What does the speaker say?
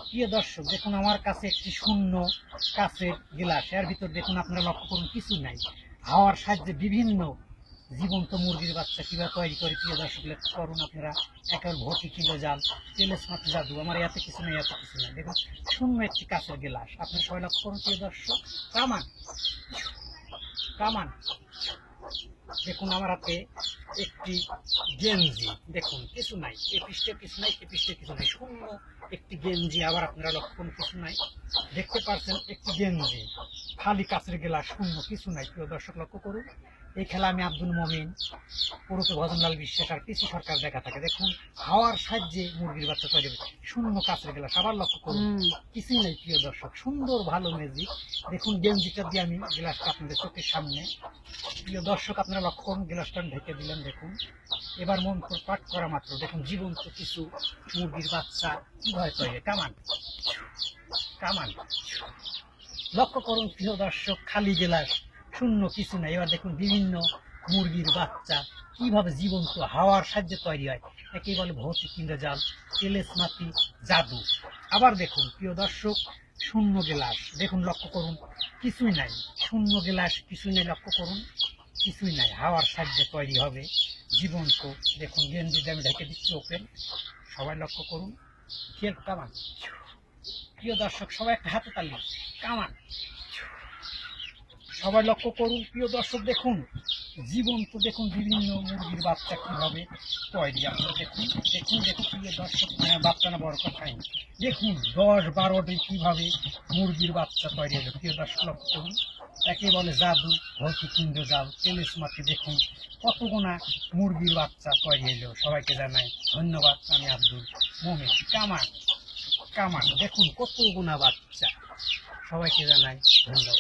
প্রিয় দর্শক দেখুন আমার কাছে একটি শূন্য কাচের গ্লাস, এর ভিতর দেখুন আপনারা লক্ষ্য করুন কিছু নাই। হাওয়ার সাহায্যে বিভিন্ন জীবন্ত মুরগির বাচ্চা কীভাবে তৈরি করে প্রিয় দর্শক লক্ষ্য করুন আপনারা। একেবারে ভর্তি কিলো জাল, তেলের মাত্র জাদু, আমার এত কিছু নেই, এত কিছু নেই। দেখুন শূন্য একটি কাচের গ্লাস, আপনার সবাই লক্ষ্য করুন প্রিয় দর্শক। কামান কামান দেখুন আমার হাতে একটি গেঞ্জি, দেখুন কিছু নাই, এ পৃষ্ঠে কিছু নাই, এ পৃষ্ঠে কিছু নাই, শূন্য একটি গেঞ্জি। আবার আপনারা লক্ষ্য করুন কিছু নাই, দেখতে পাচ্ছেন একটি গেঞ্জি, খালি কাচের গ্লাস, শূন্য কিছু নাই। প্রিয় দর্শক লক্ষ্য করুন। এই খেলা আমি আব্দুল মমিন ওরফে ভজনলাল বিশ্বাস আর পিসি সরকার দেখা থাকে। দেখুন হাওয়ার সাহায্যে মুরগির বাচ্চা তৈরি হবে, শূন্য কাচের গ্লাস। আবার লক্ষ্য করুন কিছুই নেই প্রিয় দর্শক, সুন্দর ভালো ম্যাজিক। দেখুন গেঞ্জিটা দিয়ে আমি গ্লাসটা আপনাদের চোখের সামনে, প্রিয় দর্শক আপনারা লক্ষ্য করুন, গ্লাসটা ঢেকে দিলেন। দেখুন এবার মন্ত্র পাঠ করা মাত্র দেখুন জীবন্ত কিছু মুরগির বাচ্চা কিভাবে তৈরি। কামান কামান লক্ষ্য করুন প্রিয় দর্শক, খালি গ্লাস, শূন্য কিছু নাই। এবার দেখুন বিভিন্ন মুরগির বাচ্চা কিভাবে জীবন্ত হাওয়ার সাহায্যে তৈরি হয়, একে বলে ভৌতিক ইন্দ্রজাল, টেলেসমাতি জাদু। আবার দেখুন প্রিয় দর্শক শূন্য গ্লাস, দেখুন লক্ষ্য করুন কিছুই নাই, শূন্য গ্লাস কিছুই নেই, লক্ষ্য করুন কিছুই নাই, হাওয়ার সাহায্যে তৈরি হবে জীবন্ত। দেখুন গেঞ্জি আমি ঢেকে দিচ্ছি ওপেন, সবাই লক্ষ্য করুন। কামান প্রিয় দর্শক সবাই একটা হাতে তালি, কামান সবাই লক্ষ্য করুন। প্রিয় দর্শক দেখুন জীবন্ত, দেখুন বিভিন্ন মুরগির বাচ্চা কিভাবে তৈরি। আপনারা দেখুন দেখুন দেখুন প্রিয় দর্শক, বাচ্চা না বড় কথাই, দেখুন 10-12টি কিভাবে মুরগির বাচ্চা তৈরি হবে। প্রিয় দর্শক লক্ষ্য করুন, একে বলে জাদু, ভৌতিক ইন্দ্রজাল, টেলিসমাতি। দেখুন কতগুনা মুরগির বাচ্চা তৈরি হলো। সবাইকে জানাই ধন্যবাদ, আমি আব্দুল মোমিন। কামান কামান দেখুন কতগুনা বাচ্চা, সবাইকে জানাই ধন্যবাদ।